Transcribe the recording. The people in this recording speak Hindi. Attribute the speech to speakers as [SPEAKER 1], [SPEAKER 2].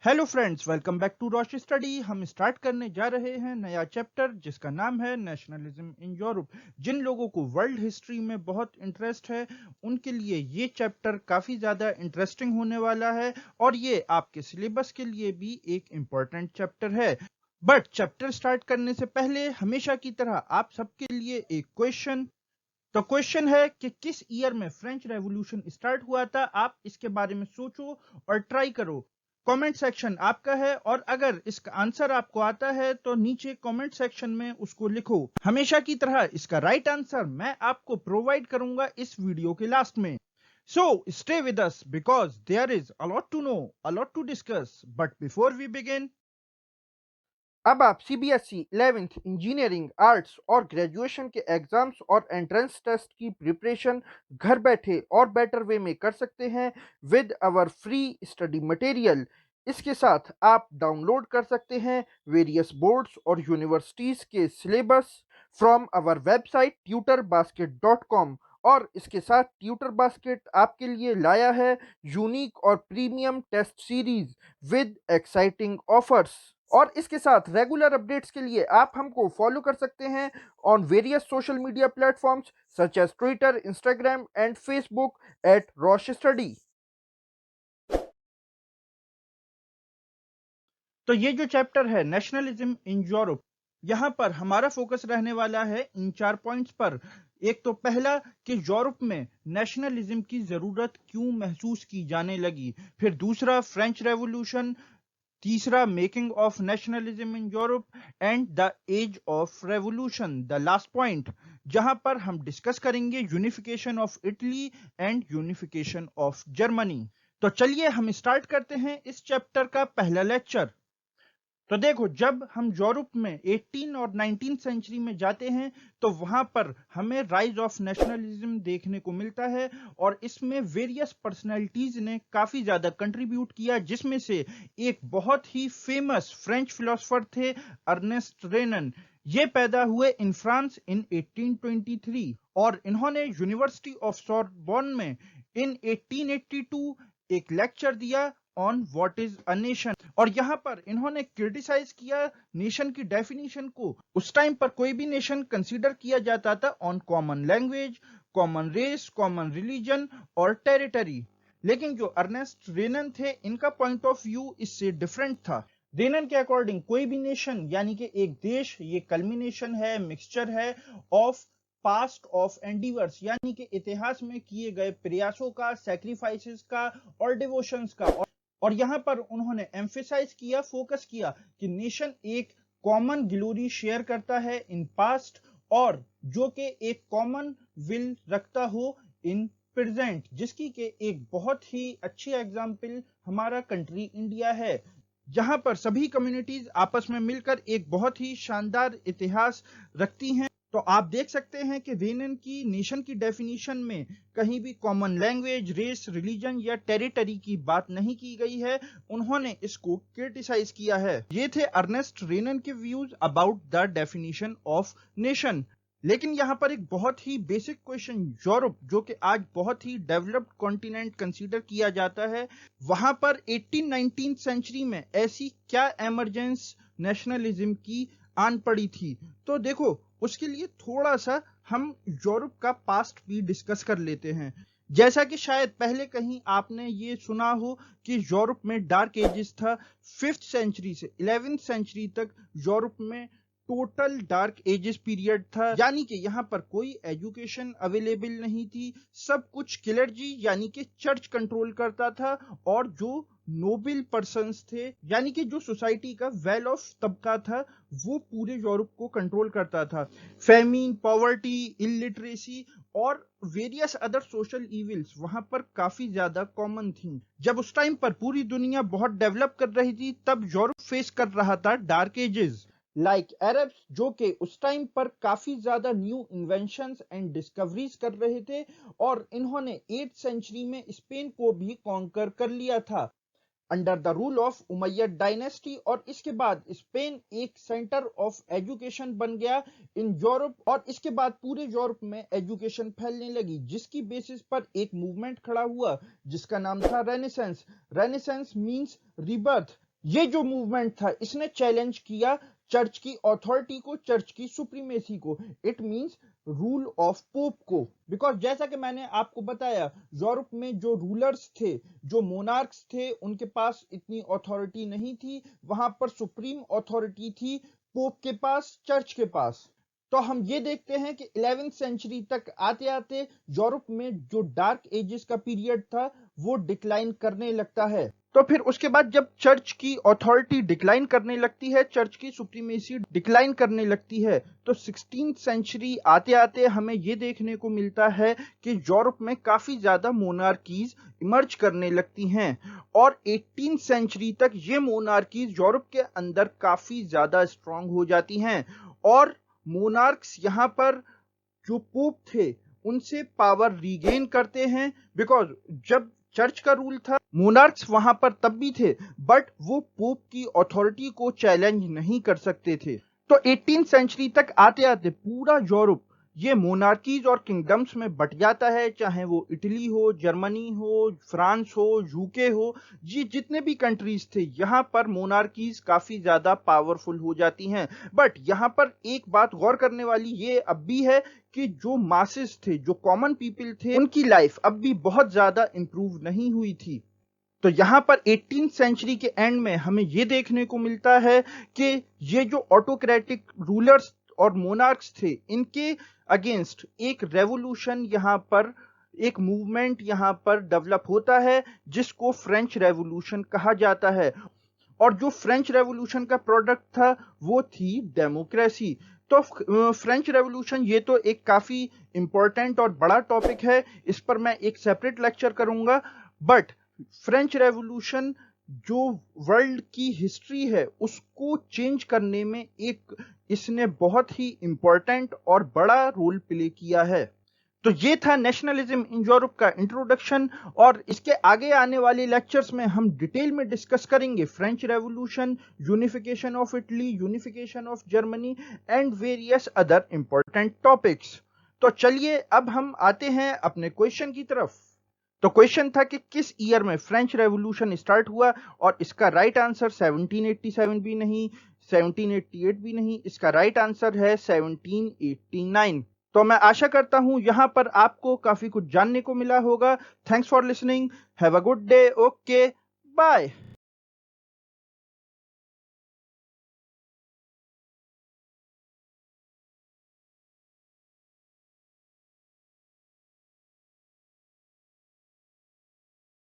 [SPEAKER 1] Hello friends, welcome back to Rosh study. हम स्टार्ट करने जा रहे हैं नया चैप्टर जिसका नाम है नेशनलिज्म इन यूरोप। जिन लोगों को वर्ल्ड हिस्ट्री में बहुत इंटरेस्ट है उनके लिए ये चैप्टर काफ़ी ज़्यादा इंटरेस्टिंग होने वाला है और ये आपके सिलेबस के लिए भी एक इम्पॉर्टेंट चैप्टर है। बट चैप्टर स्टार्ट करने से पहले हमेशा की तरह आप सबके लिए एक क्वेश्चन। तो क्वेश्चन है कि किस ईयर में फ्रेंच रेवोल्यूशन स्टार्ट हुआ था। आप इसके बारे में सोचो और ट्राई करो। कमेंट सेक्शन आपका है और अगर इसका आंसर आपको आता है तो नीचे कमेंट सेक्शन में उसको लिखो। हमेशा की तरह इसका राइट आंसर मैं आपको प्रोवाइड करूंगा इस वीडियो के लास्ट में। So stay with us because there is a lot to know, a lot to discuss. But before we begin, अब आप सीबीएसई 11th इंजीनियरिंग आर्ट्स और ग्रेजुएशन के एग्जाम्स और एंट्रेंस टेस्ट की प्रिपरेशन घर बैठे और बेटर वे में कर सकते हैं with our free study material. इसके साथ आप डाउनलोड कर सकते हैं वेरियस बोर्ड्स और यूनिवर्सिटीज़ के syllabus from our website tutorbasket.com। और इसके साथ ट्यूटर बास्केट आपके लिए लाया है यूनिक और premium test series with exciting offers. और इसके साथ रेगुलर अपडेट्स के लिए आप हमको फॉलो कर सकते हैं on various social media platforms such as Twitter, Instagram and Facebook at Rosh study. तो ये जो चैप्टर है नेशनलिज्म इन यूरोप, यहाँ पर हमारा फोकस रहने वाला है इन 4 पॉइंट्स पर। एक तो पहला कि यूरोप में नेशनलिज्म की जरूरत क्यों महसूस की जाने लगी। फिर दूसरा फ्रेंच रेवोल्यूशन। तीसरा making of nationalism in Europe and the age of revolution, the last point, जहां पर हम डिस्कस करेंगे unification of Italy and unification of Germany. तो चलिए हम स्टार्ट करते हैं इस चैप्टर का पहला लेक्चर। तो देखो, जब हम यूरोप में 18 और 19 सेंचुरी में जाते हैं तो वहां पर हमें राइज ऑफ नेशनलिज्म देखने को मिलता है और इसमें वेरियस पर्सनैलिटीज ने काफी ज्यादा कंट्रीब्यूट किया, जिसमें से एक बहुत ही फेमस फ्रेंच फिलोसोफर थे अर्नेस्ट रेनन। ये पैदा हुए इन फ्रांस इन 1823 और इन्होंने यूनिवर्सिटी ऑफ सोरबोन में इन 1882 एक लेक्चर दिया on what is a nation. और यहाँ पर इन्होंने क्रिटिसाइज किया नेशन की डेफिनेशन को। उस टाइम पर कोई भी नेशन कंसीडर किया जाता था on common language, common race, common religion और टेरिटरी। लेकिन जो अर्नेस्ट रेनन थे, इनका पॉइंट ऑफ व्यू इससे डिफरेंट था। रेनन के अकॉर्डिंग कोई भी नेशन यानी कि एक देश ये कल्मिनेशन है, मिक्सचर है ऑफ पास्ट ऑफ एंडीवर्स, यानी कि इतिहास में किए गए प्रयासों का, सैक्रिफाइसेस का और डिवोशंस का। और यहाँ पर उन्होंने एम्फेसाइज किया, फोकस किया कि नेशन एक कॉमन ग्लोरी शेयर करता है इन पास्ट और जो कि एक कॉमन विल रखता हो इन प्रेजेंट, जिसकी के एक बहुत ही अच्छी एग्जाम्पल हमारा कंट्री इंडिया है, जहां पर सभी कम्युनिटीज आपस में मिलकर एक बहुत ही शानदार इतिहास रखती हैं। तो आप देख सकते हैं कि रेनन की नेशन की डेफिनेशन में कहीं भी कॉमन लैंग्वेज, रेस, रिलीजन या टेरिटरी की बात नहीं की गई है। उन्होंने इसको क्रिटिसाइज किया है। ये थे अर्नेस्ट रेनन के views about the definition of nation. लेकिन यहाँ पर एक बहुत ही बेसिक क्वेश्चन, यूरोप जो कि आज बहुत ही डेवलप्ड कॉन्टिनेंट कंसीडर किया जाता है, वहां पर 18-19 सेंचुरी में ऐसी क्या एमरजेंस नेशनलिज्म की आन पड़ी थी। तो देखो, उसके लिए थोड़ा सा हम यूरोप का पास्ट भी डिस्कस कर लेते हैं। जैसा कि शायद पहले कहीं आपने ये सुना हो कि यूरोप में डार्क एजेस था। 5th सेंचुरी से 11th सेंचुरी तक यूरोप में टोटल डार्क एजेस पीरियड था, यानी कि यहाँ पर कोई एजुकेशन अवेलेबल नहीं थी। सब कुछ क्लर्जी यानी कि चर्च कंट्रोल करता था और जो नोबल पर्सन्स थे यानी कि जो सोसाइटी का वेल ऑफ तबका था वो पूरे यूरोप को कंट्रोल करता था। फेमिन, पॉवर्टी, इलिटरेसी और वेरियस अदर सोशल इविल्स वहां पर काफी ज्यादा कॉमन थी। जब उस टाइम पर पूरी दुनिया बहुत डेवलप कर रही थी तब यूरोप फेस कर रहा था डार्क एजेस। लाइक अरब्स जो कि उस टाइम पर काफी ज्यादा न्यू इन्वेंशंस एंड डिस्कवरीज कर रहे थे और इन्होंने 8th सेंचुरी में स्पेन को भी कॉन्कर कर लिया था under the rule of Umayyad dynasty. और इसके बाद स्पेन एक सेंटर ऑफ एजुकेशन बन गया इन यूरोप और इसके बाद पूरे यूरोप में एजुकेशन फैलने लगी, जिसकी बेसिस पर एक मूवमेंट खड़ा हुआ जिसका नाम था रेनेसेंस। रेनेसेंस मींस रिबर्थ, ये जो मूवमेंट था इसने चैलेंज किया चर्च की अथॉरिटी को, चर्च की सुप्रीमेसी को, it means rule of pope को। बिकॉज जैसा कि मैंने आपको बताया, यूरोप में जो रूलर्स थे, जो मोनार्क्स थे, उनके पास इतनी अथॉरिटी नहीं थी। वहां पर सुप्रीम अथॉरिटी थी पोप के पास, चर्च के पास। तो हम ये देखते हैं कि 11वीं सेंचुरी तक आते आते यूरोप में जो डार्क एजेस का पीरियड था वो डिक्लाइन करने लगता है। तो फिर उसके बाद जब चर्च की अथॉरिटी डिक्लाइन करने लगती है, चर्च की सुप्रीमेसी डिक्लाइन करने लगती है, तो 16th सेंचुरी आते आते हमें ये देखने को मिलता है कि यूरोप में काफी ज्यादा मोनार्कीज इमर्ज करने लगती हैं और 18th सेंचुरी तक ये मोनार्कीज यूरोप के अंदर काफी ज्यादा स्ट्रांग हो जाती हैं और मोनार्क्स यहाँ पर जो पोप थे उनसे पावर रीगेन करते हैं। बिकॉज जब चर्च का रूल था, मोनार्क्स वहां पर तब भी थे, बट वो पोप की अथॉरिटी को चैलेंज नहीं कर सकते थे। तो 18th सेंचुरी तक आते आते पूरा यूरोप ये मोनार्कीज और किंगडम्स में बट जाता है, चाहे वो इटली हो, जर्मनी हो, फ्रांस हो, यूके हो। ये जितने भी कंट्रीज थे यहाँ पर मोनार्कीज काफी ज्यादा पावरफुल हो जाती हैं। बट यहाँ पर एक बात गौर करने वाली ये अब भी है कि जो मासेस थे, जो कॉमन पीपल थे, उनकी लाइफ अब भी बहुत ज्यादा इंप्रूव नहीं हुई थी। तो यहां पर 18th सेंचुरी के एंड में हमें यह देखने को मिलता है कि ये जो ऑटोक्रेटिक रूलर्स और मोनार्क्स थे, इनके अगेंस्ट एक रेवोल्यूशन यहां पर, एक मूवमेंट यहां पर डेवलप होता है जिसको फ्रेंच रेवोल्यूशन कहा जाता है। और जो फ्रेंच रेवोल्यूशन का प्रोडक्ट था वो थी डेमोक्रेसी। तो फ्रेंच रेवोल्यूशन ये तो एक काफी इंपॉर्टेंट और बड़ा टॉपिक है, इस पर मैं एक सेपरेट लेक्चर करूंगा। बट फ्रेंच रेवोल्यूशन जो वर्ल्ड की हिस्ट्री है उसको चेंज करने में एक इसने बहुत ही इंपॉर्टेंट और बड़ा रोल प्ले किया है। तो ये था नेशनलिज्म इन यूरोप का इंट्रोडक्शन और इसके आगे आने वाले लेक्चर्स में हम डिटेल में डिस्कस करेंगे French revolution, unification of Italy, unification of Germany and various other important topics. तो चलिए अब हम आते हैं अपने क्वेश्चन की तरफ। तो क्वेश्चन था कि किस ईयर में फ्रेंच रेवोल्यूशन स्टार्ट हुआ, और इसका राइट आंसर 1787 भी नहीं, 1788 भी नहीं, इसका राइट आंसर है 1789। तो मैं आशा करता हूं यहां पर आपको काफी कुछ जानने को मिला होगा। Thanks for listening, have a good day, okay, bye.